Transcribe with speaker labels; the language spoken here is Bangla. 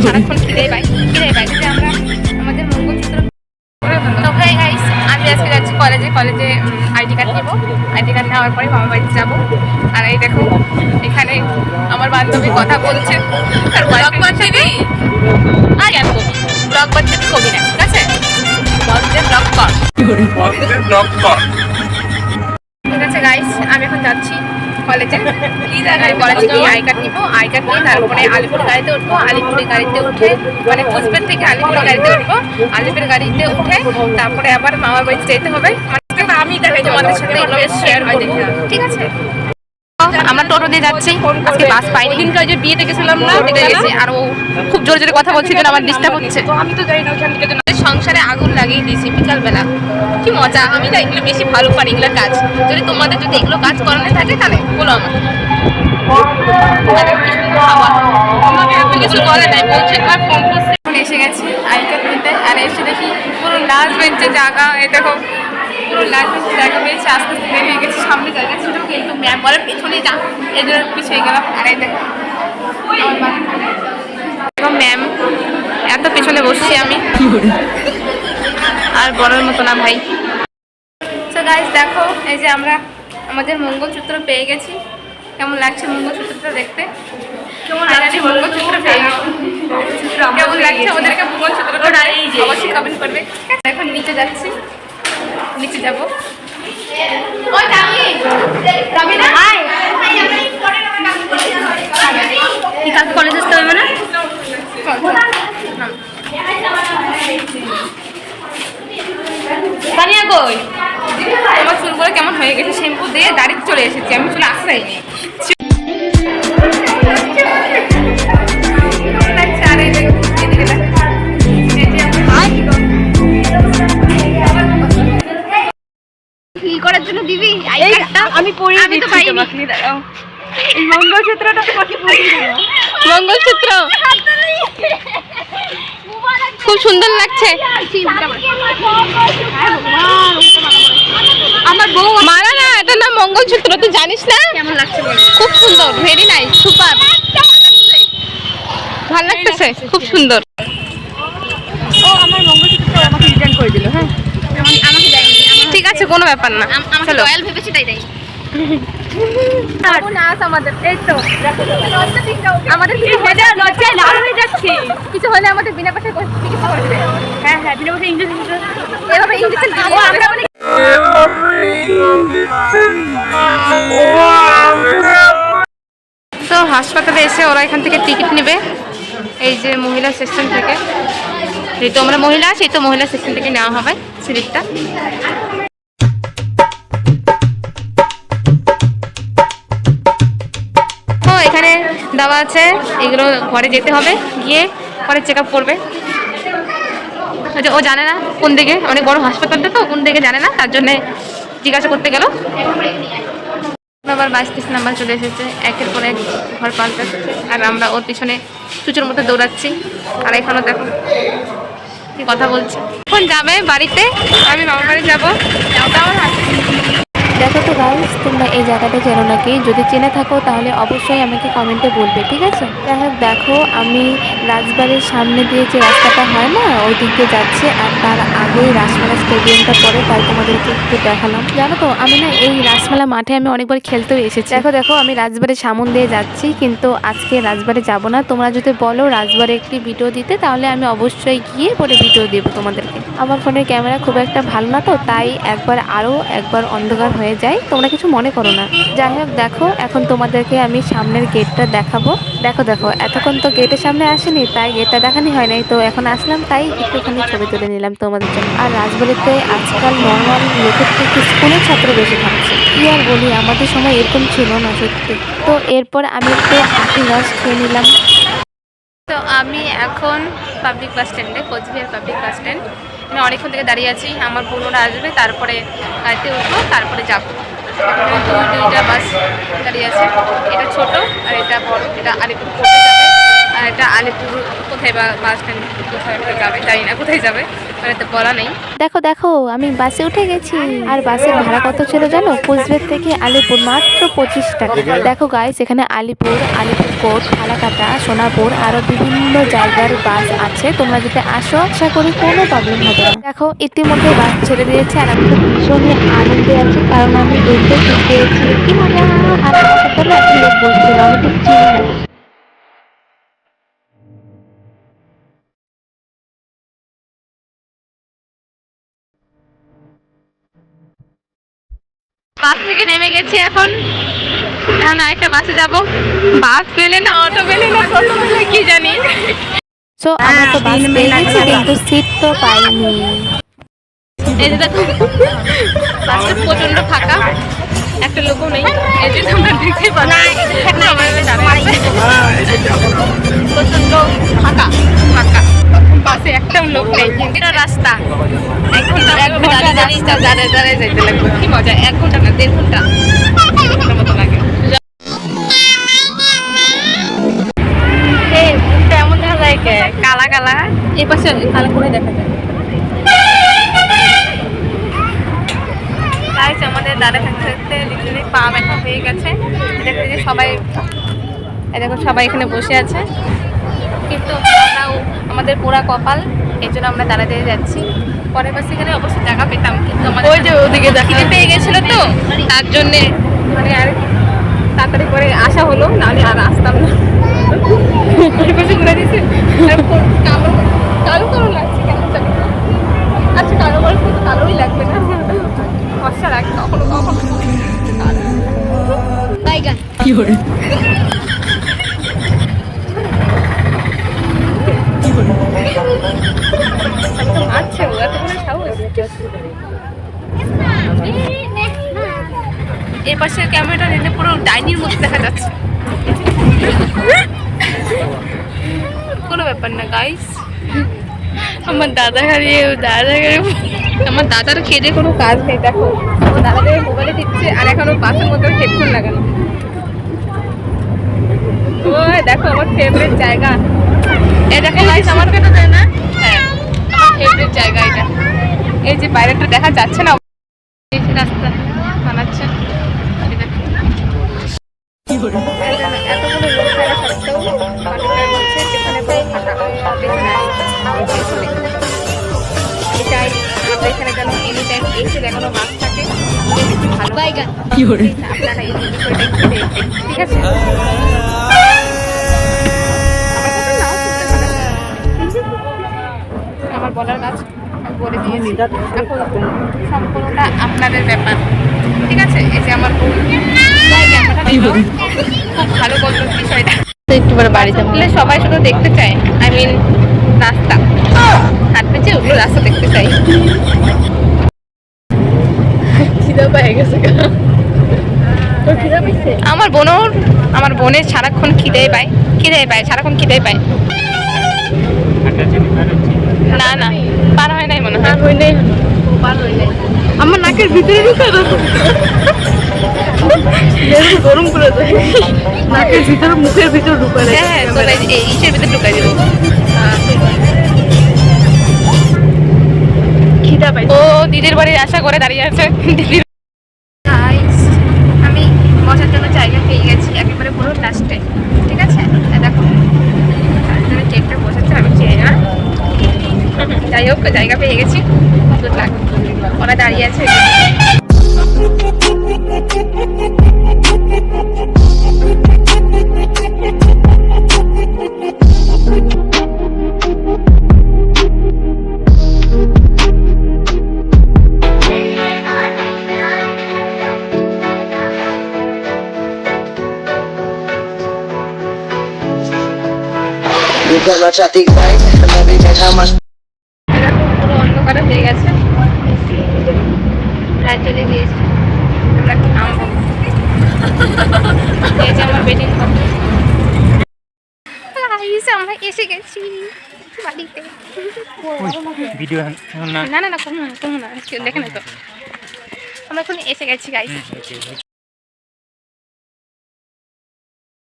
Speaker 1: সারাক্ষণ খিদে পাই যে আমরা আমাদের মঙ্গলসূত্র। তো ভাই গাইস, আমি আজকে যাচ্ছি কলেজে আইডি কার্ড নেবো। আইডি কার্ড নেওয়ার পরে মামার বাড়িতে যাবো। আর এই দেখো এখানে আমার বান্ধবী কথা বলছে। আর ব্লগ বাচ্চাবি আর কেন কবি ব্লগ বাচ্চাবি কবি না, ঠিক আছে? ব্লগ কর। ঠিক আছে গাইস, আমি এখন যাচ্ছি কলেজে গিয়ে আই কার্ড নিবো। আই কার্ড নিয়ে তারপরে আলিপুর গাড়িতে উঠবো। আলিপুরের গাড়িতে উঠে মানে কোচবিহার থেকে আলিপুরের গাড়িতে উঠবো। আলিপুরের গাড়িতে উঠে তারপরে আবার মামার বাড়িতে যেতে হবে। আমি দেখাই তোমাদের সাথে শেয়ার হয়, ঠিক আছে? আমরা টোটো দিয়ে যাচ্ছি, আজকে বাস পাইনি। দিনকে যে বিয়েতে গেছিলাম না, দেখে গেছি। আর ও খুব জোরে জোরে কথা বলছিল, আমার ডিস্টার্ব হচ্ছে। আমি তো জানি না ওখান থেকে সংসারে আগুন লাগিয়ে দিয়েছি বিকালবেলা। কি মজা! আমি না এগুলো বেশি ভালো পারি, এগুলো কাজ। যদি তোমাদের যদি এগুলো কাজ করানো থাকে তাহলে বলো আমাকে এত কিছু করে নাই, বলছে ফোন করছে। এসে গেছি আই কার্ড নিতে। আর এসে দেখি পুরো লাস্ট বেঞ্চে জায়গা, এই দেখো পুরো লাস্ট বেঞ্চে জায়গা পেয়েছে। আস্তে আস্তে বের হয়ে গেছে, সামনে জায়গা ছিল কিন্তু ম্যাম বলে পেছনে যা, এই জন্য পিছিয়ে গেলাম। আর এই দেখো ম্যাম, এত পেছনে বসছি আমি, আর বলার মতো না ভাই। তো গাইস দেখো, এই যে আমরা আমাদের মঙ্গলসূত্র পেয়ে গেছি। কেমন লাগছে মঙ্গলসূত্রটা দেখতে? কেমন লাগছে মঙ্গলসূত্র পেয়ে গেছি? কেমন লাগছে আমাদেরকে মঙ্গলসূত্রটা? অবশ্যই কমেন্ট করবে। এখন নিচে যাচ্ছি, নিচে যাবো। কলেজ আসতে হবে না? তানিয়া কই? আমার চুলগুলো কেমন হয়ে গেছে, শ্যাম্পু দিয়ে দাঁড়িয়ে চলে এসেছি। আমি চুলে আশ্রয় নেই। কি করার জন্য দিবি আই কার্ডটা? আমি পড়ি, আমি তো পাইনি। দাঁড়াও, এই মঙ্গলসূত্রটা তোমাকে পরিয়ে দেব। মঙ্গলসূত্র খুব সুন্দর লাগছে। আমার বউ মারা না, এটা না মঙ্গলসূত্র, তুই জানিস না? কেমন লাগছে বল? খুব সুন্দর, ভেরি নাইস, সুপার, ভালো লাগতেছে, খুব সুন্দর। ও আমার মঙ্গলসূত্র আমাকে রিটার্ন করে দিল। হ্যাঁ, আমাকে দেয়নি। ঠিক আছে, কোনো ব্যাপার না। আমাকে রয়্যাল ভেবেছি, তাই দেয়। আমাদের এই তো আমাদের লজ্জায় লাল হয়ে যাচ্ছে। কিছু হলে আমাদের বিনা পয়সায় চিকিৎসা করবে। হ্যাঁ হ্যাঁ, বিনা পয়সায় ইঞ্জেকশন, এভাবে ইঞ্জেকশন দিবো আমরা। তো হাসপাতালে এসে ওরা এখান থেকে টিকিট নেবে, এই যে মহিলা সেকশন থেকে। যেহেতু আমরা মহিলা, সেই তো মহিলা সেকশন থেকে নেওয়া হবে স্লিপটা। এখানে দেওয়া আছে, এগুলো ঘরে যেতে হবে, গিয়ে পরে চেক আপ করবে। ও জানে না কোন দিকে, অনেক বড় হাসপাতালটা তো, কোন দিকে জানে না, তার জন্য জিজ্ঞাসা করতে গেল। আবার 22 নাম্বার চলে এসেছে, একের পর এক ঘর পাল্টাচ্ছে। আর আমরা ওর পিছনে চুচুর মতো দৌড়াচ্ছি। আর এখানেও দেখো কি কথা বলছে। এখন যাবে বাড়িতে, আমি মামার বাড়ি যাবো।
Speaker 2: দেখো তো গাইস, তোমরা এই জায়গাটা চেনো নাকি? যদি চেনে থাকো তাহলে অবশ্যই আমাকে কমেন্টে বলবে, ঠিক আছে? যাই হোক, দেখো আমি রাজবাড়ির সামনে দিয়ে যে রাস্তাটা হয় না, ওই দিক দিয়ে যাচ্ছি। আর তার আগেই রাসমেলা স্টেডিয়ামটা পড়ে, তাই তোমাদেরকে একটু দেখালাম। জানো তো, আমি না এই রাসমেলা মাঠে আমি অনেকবার খেলতেও এসেছি। দেখো আমি রাজবাড়ির সামন দিয়ে যাচ্ছি, কিন্তু আজকে রাজবাড়ি যাব না। তোমরা যদি বলো রাজবাড়ি একটি ভিডিও দিতে, তাহলে আমি অবশ্যই গিয়ে পরে ভিডিও দেবো তোমাদেরকে। আমার ফোনের ক্যামেরা খুব একটা ভালো না তো, তাই একবার অন্ধকার হয়ে যায়, তোমরা কিছু মনে করো না। যাই হোক, দেখো এখন তোমাদেরকে আমি সামনের গেটটা দেখাবো। দেখো এতক্ষণ তো গেটের সামনে আসেনি, তাই গেটটা দেখানি হয় নাই। তো এখন আসলাম, তাই একটুখানি ছবি তুলে নিলাম তোমাদের জন্য। আর রাজবাড়িতে আজকাল নর্মাল লোকের থেকে স্কুলের ছাত্র বেশি থাকছে। কি আর বলি, আমাদের সময় এরকম ছিল না সত্যি। তো এরপর আমি একটু আখি রস খেয়ে নিলাম।
Speaker 1: তো আমি এখন পাবলিক বাস স্ট্যান্ডে, কোচবিহার পাবলিক বাস স্ট্যান্ড। আমি অনেকক্ষণ থেকে দাঁড়িয়ে আছি, আমার বোনরা আসবে, তারপরে গাড়িতে উঠবো, তারপরে যাবো। দুইটা বাস দাঁড়িয়ে আছে, এটা ছোট আর এটা বড়। এটা আলিপুর কোর্টে যাবে, আর আর এটা আলিপুর কোথায় বা বাস স্ট্যান্ড কোথায় একটা যাবে, জানি না কোথায় যাবে, মানে তো বলা নেই।
Speaker 2: দেখো দেখো আমি বাসে উঠে গেছি। আর বাসের ভাড়া কত ছিল জানো? কোচবিহার থেকে আলিপুর মাত্র 25 টাকা। দেখো গাইস, এখানে আলিপুর, আলিপুরকোট, ফালাকাটা, সোনাপুর আরো বিভিন্ন জায়গার বাস আছে। তোমরা যদি আসো আশা করি কোনো প্রবলেম হবে না। দেখো ইতিমধ্যে বাস ছেড়ে দিয়েছে আর আমি তো ভীষণই আনন্দে আছি, কারণ আমি এতে পেয়েছি। কি মজা! আর আমার সাথে না একটা লোক বলছিল, আমি ঠিক চিনি না।
Speaker 1: বাস থেকে নেমে গেছি এখন, এখন আরেকটা বাসে যাব। বাস পেলে না, অটো পেলে না, টোটো পেলে কি জানি।
Speaker 2: সো আমরা তো বাস পেয়ে গেছি, কিন্তু সিট তো পাইনি।
Speaker 1: এই যে দেখো বাসটা প্রচন্ড ফাঁকা, একটা লোকও নেই। এই যে তোমরা দেখতে প্রচন্ড ফাঁকা ফাঁকা, বাসে একটাও লোক নেই। এটা রাস্তা 1 ঘন্টা দাঁড়িয়ে দাঁড়িয়ে দাঁড়িয়ে যাইতে লাগবে। কি মজা, 1 ঘন্টা না 1.5 ঘন্টা মতো লাগে। এমন দেখা যায় কে কালা কালা, এই পাশে কালা করে দেখা যায়। গাইস আমাদের দাঁড়িয়ে থাকতে থাকতে লিটারালি পা ব্যথা হয়ে গেছে। দেখো যে সবাই, এই দেখো সবাই এখানে বসে আছে, কিন্তু আমরাও, আমাদের পুরা কপাল, এই জন্য আমরা দাঁড়াতে যাচ্ছি। পরের বাসে এখানে অবশ্যই জায়গা পেতাম, কিন্তু আমাদের ওই যে ওদিকে খিদে পেয়ে গেছিলো তো, তার জন্যে মানে আর তাড়াতাড়ি করে আসা হলো, নাহলে আর আসতাম না। পরের বাসে ঘুরে দিয়েছে, কালো কালো লাগছে কেন জানি না। আচ্ছা কালো বলে কিন্তু কালোই লাগবে না, ফর্সা লাগে কখনো কখনো। বাইগান কি করে আচ্ছা ও এত করে সাহস। এই পাশে ক্যামেরাটা নিলে পুরো ডাইনির মধ্যে দেখা যাচ্ছে। কোনো ব্যাপার না গাইস, আমার দাদা হারিয়ে আমার দাদার খেয়ে কোনো কাজ নেই। দেখো আমার দাদা মোবাইলে টিপছে আর এখনো বাসের মধ্যে হেডফোন লাগানো। ওই দেখো আমার ফেভারিট জায়গা, এই দেখো গাইস আমার কেন যায় না। হ্যাঁ আমার ফেভারিট জায়গা এটা। এই যে বাইরেটা দেখা যাচ্ছে না, এই যে রাস্তা বানাচ্ছে, এতগুলো লোক থাকা সত্ত্বেও মানুষের মধ্যে সেখানে এটাই আমরা এখানে যেন এনি টাইম এসে দেখানো মাছ থাকে, ভালো জায়গা। আপনারা এই বিষয়টা একটু দেখবেন, ঠিক আছে? আমার বলার কাজ বলে দিয়েছি, এখন সম্পূর্ণটা আপনাদের ব্যাপার, ঠিক আছে? এই যে আমার বউ ক্যামেরাটা নিল, খুব ভালো বলতো বিষয়টা। একটু পরে বাড়ি যাবো, সবাই শুধু দেখতে চায়, আই মিন রাস্তা হাঁটতে চেয়ে ওগুলো রাস্তা দেখতে চাই। আমার বোনের সারাক্ষণ খিদে পায় সারাক্ষণ খিদে পায়। না না পার হয় নাই মনে হয়, আমার নাকের ভিতরে ঢুকে গরম করে দেয়, নাকের ভিতরে মুখের ভিতরে ঢুকে দেয়। হ্যাঁ ইসের ভিতরে ঢুকাই দেবো। খিদা পাই। ও দিদির বাড়ির আশা করে দাঁড়িয়ে আছে। দিদির আমি বসার জন্য জায়গা পেয়ে গেছি একেবারে পুরো লাস্টে, ঠিক আছে? দেখো ট্রেনটা বসেছে, আমি চেয়ে না, যাই হোক জায়গা পেয়ে গেছি, গুড লাক। ওরা দাঁড়িয়ে আছে। পুরো অন্ধকার হয়ে গেছে, রাত চলে গিয়েছে, আমরা থামবো। এই যে আমার বেডিং আমরা এসে গেছি বাড়িতে। না না না কোনো না দেখে না তো, আমরা এখন এসে গেছি গাইস।